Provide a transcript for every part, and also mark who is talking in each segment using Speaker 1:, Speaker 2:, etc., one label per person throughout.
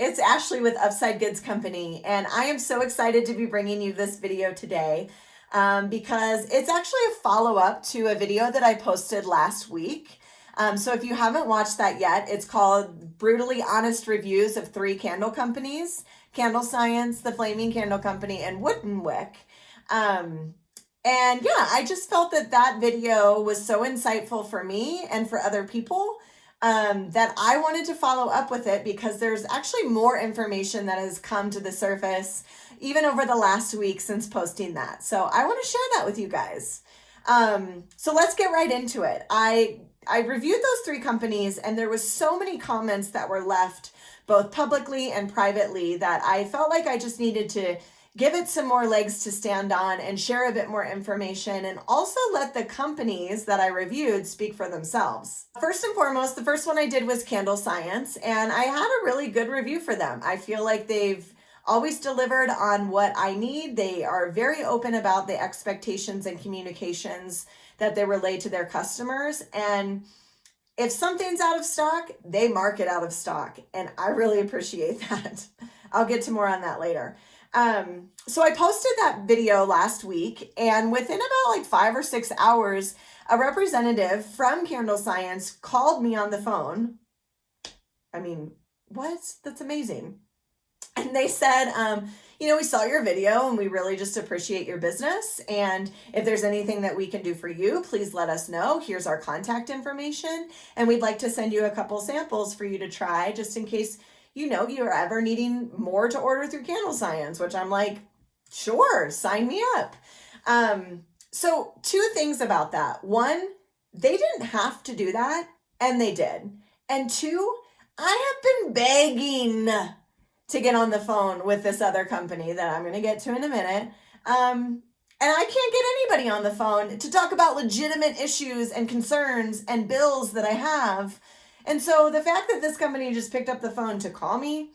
Speaker 1: it's Ashley with Upside Goods Company, and I am so excited to be bringing you this video today because it's actually a follow-up to a video that I posted last week. So if you haven't watched that yet, it's called Brutally Honest Reviews of 3 Candle Companies: Candlescience, The Flaming Candle Company, and Wooden Wick. And yeah, I just felt that that video was so insightful for me and for other people that I wanted to follow up with it because there's actually more information that has come to the surface even over the last week since posting that. So I want to share that with you guys. So let's get right into it. I reviewed those 3 companies, and there was so many comments that were left both publicly and privately that I felt like I just needed to give it some more legs to stand on and share a bit more information, and also let the companies that I reviewed speak for themselves. First and foremost, the first one I did was Candlescience, and I had a really good review for them. I feel like they've always delivered on what I need. They are very open about the expectations and communications that they relay to their customers, and if something's out of stock, they mark it out of stock, and I really appreciate that. I'll get to more on that later. So I posted that video last week, and within about like 5 or 6 hours, a representative from Candlescience called me on the phone. I mean, what? That's amazing. And they said, we saw your video and we really just appreciate your business. And if there's anything that we can do for you, please let us know. Here's our contact information. And we'd like to send you a couple samples for you to try just in case you're ever needing more to order through Candlescience, which I'm like, sure, sign me up. So 2 things about that. 1, they didn't have to do that, and they did. And 2, I have been begging to get on the phone with this other company that I'm going to get to in a minute. And I can't get anybody on the phone to talk about legitimate issues and concerns and bills that I have. And so the fact that this company just picked up the phone to call me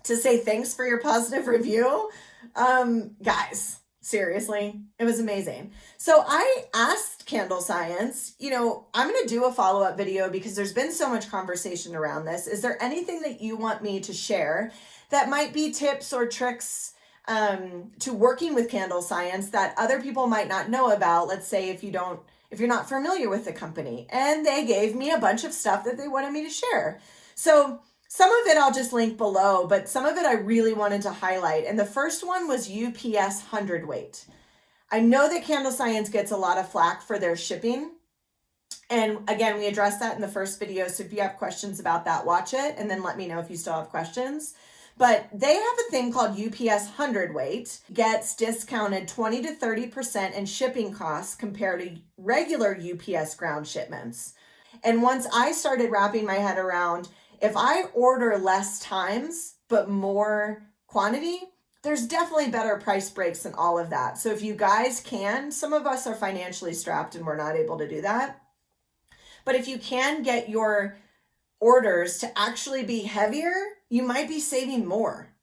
Speaker 1: to say thanks for your positive review, guys, seriously, it was amazing. So I asked Candlescience, I'm going to do a follow-up video because there's been so much conversation around this. Is there anything that you want me to share that might be tips or tricks to working with Candlescience that other people might not know about? Let's say if you're not familiar with the company. And they gave me a bunch of stuff that they wanted me to share. So some of it I'll just link below, but some of it I really wanted to highlight. And the first one was UPS Hundredweight. I know that Candlescience gets a lot of flack for their shipping. And again, we addressed that in the first video. So if you have questions about that, watch it and then let me know if you still have questions. But they have a thing called UPS Hundredweight, gets discounted 20 to 30% in shipping costs compared to regular UPS ground shipments. And once I started wrapping my head around, if I order less times but more quantity, there's definitely better price breaks and all of that. So if you guys can, some of us are financially strapped and we're not able to do that. But if you can get your orders to actually be heavier, you might be saving more.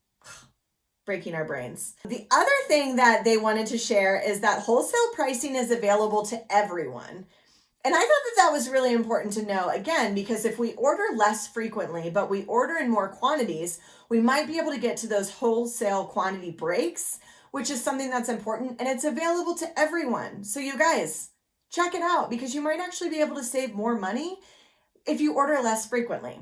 Speaker 1: Breaking our brains. The other thing that they wanted to share is that wholesale pricing is available to everyone. And I thought that that was really important to know, again, because if we order less frequently, but we order in more quantities, we might be able to get to those wholesale quantity breaks, which is something that's important, and it's available to everyone. So you guys, check it out because you might actually be able to save more money if you order less frequently.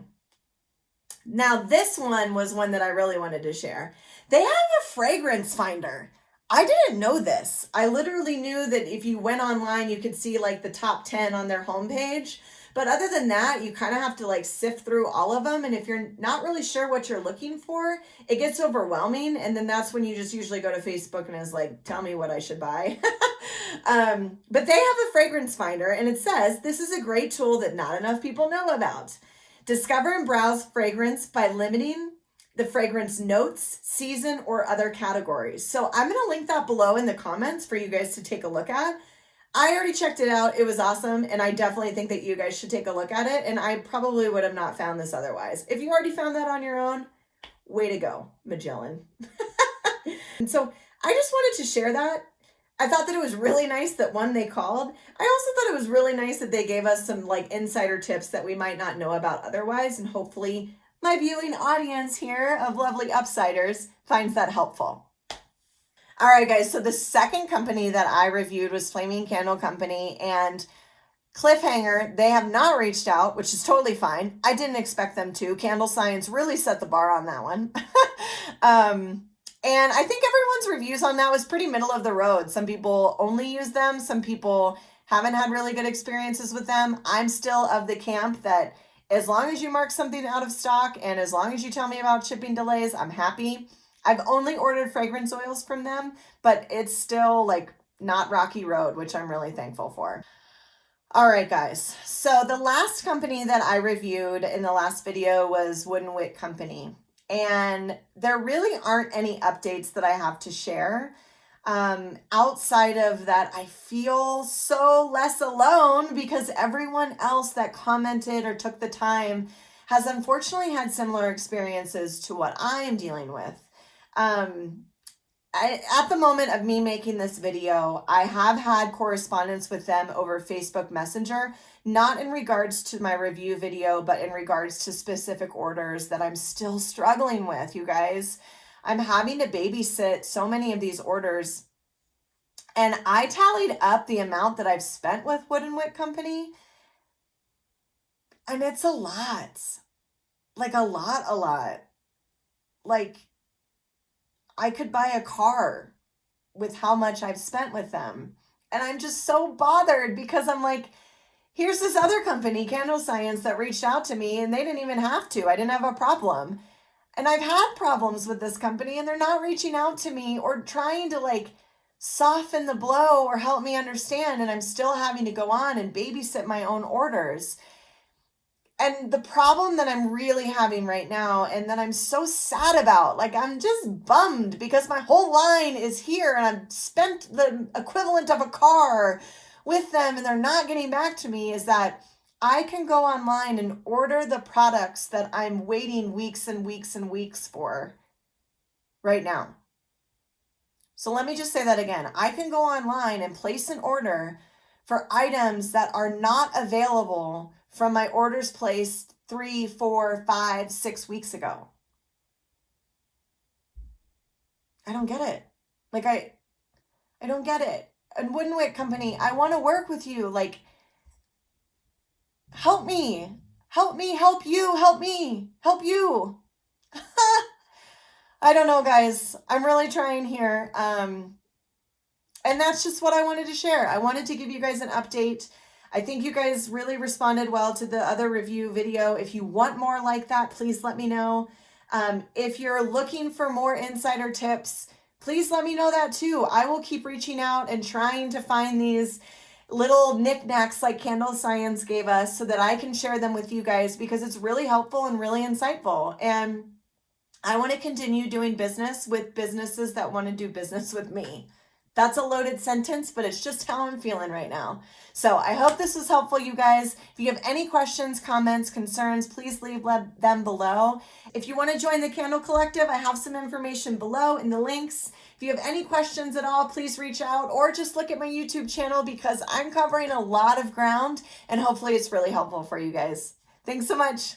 Speaker 1: Now, this one was one that I really wanted to share. They have a fragrance finder. I didn't know this. I literally knew that if you went online, you could see like the top 10 on their homepage. But other than that, you kind of have to like sift through all of them. And if you're not really sure what you're looking for, it gets overwhelming. And then that's when you just usually go to Facebook and is like, tell me what I should buy. But they have a fragrance finder, and it says, this is a great tool that not enough people know about. Discover and browse fragrance by limiting the fragrance notes, season, or other categories. So I'm going to link that below in the comments for you guys to take a look at. I already checked it out. It was awesome. And I definitely think that you guys should take a look at it. And I probably would have not found this otherwise. If you already found that on your own, way to go, Magellan. And so I just wanted to share that. I thought that it was really nice that they called. I also thought it was really nice that they gave us some like insider tips that we might not know about otherwise. And hopefully my viewing audience here of lovely upsiders finds that helpful. All right, guys, so the second company that I reviewed was Flaming Candle Company, and cliffhanger, they have not reached out, which is totally fine. I didn't expect them to. Candlescience really set the bar on that one. And I think everyone's reviews on that was pretty middle of the road. Some people only use them. Some people haven't had really good experiences with them. I'm still of the camp that as long as you mark something out of stock and as long as you tell me about shipping delays, I'm happy. I've only ordered fragrance oils from them, but it's still like not rocky road, which I'm really thankful for. All right, guys. So the last company that I reviewed in the last video was Hundredweight Company. And there really aren't any updates that I have to share. Outside of that, I feel so less alone because everyone else that commented or took the time has unfortunately had similar experiences to what I am dealing with. At the moment of me making this video, I have had correspondence with them over Facebook Messenger, not in regards to my review video, but in regards to specific orders that I'm still struggling with, you guys. I'm having to babysit so many of these orders. And I tallied up the amount that I've spent with Hundredweight Company, and it's a lot. Like a lot. Like, I could buy a car with how much I've spent with them. And I'm just so bothered because I'm like, here's this other company, Candlescience, that reached out to me and they didn't even have to. I didn't have a problem. And I've had problems with this company and they're not reaching out to me or trying to like soften the blow or help me understand. And I'm still having to go on and babysit my own orders. And the problem that I'm really having right now and that I'm so sad about, like I'm just bummed because my whole line is here and I've spent the equivalent of a car with them and they're not getting back to me, is that I can go online and order the products that I'm waiting weeks and weeks and weeks for right now. So let me just say that again. I can go online and place an order for items that are not available from my orders placed 3, 4, 5, 6 weeks ago. I don't get it. Like I don't get it. And Hundredweight Company, I want to work with you. Like, help me. Help me, help you, help me, help you. I don't know, guys. I'm really trying here. And that's just what I wanted to share. I wanted to give you guys an update. I think you guys really responded well to the other review video. If you want more like that, please let me know. If you're looking for more insider tips, please let me know that too. I will keep reaching out and trying to find these little knickknacks like Candlescience gave us so that I can share them with you guys because it's really helpful and really insightful. And I want to continue doing business with businesses that want to do business with me. That's a loaded sentence, but it's just how I'm feeling right now. So I hope this was helpful, you guys. If you have any questions, comments, concerns, please leave them below. If you want to join the Candle Collective, I have some information below in the links. If you have any questions at all, please reach out or just look at my YouTube channel because I'm covering a lot of ground and hopefully it's really helpful for you guys. Thanks so much.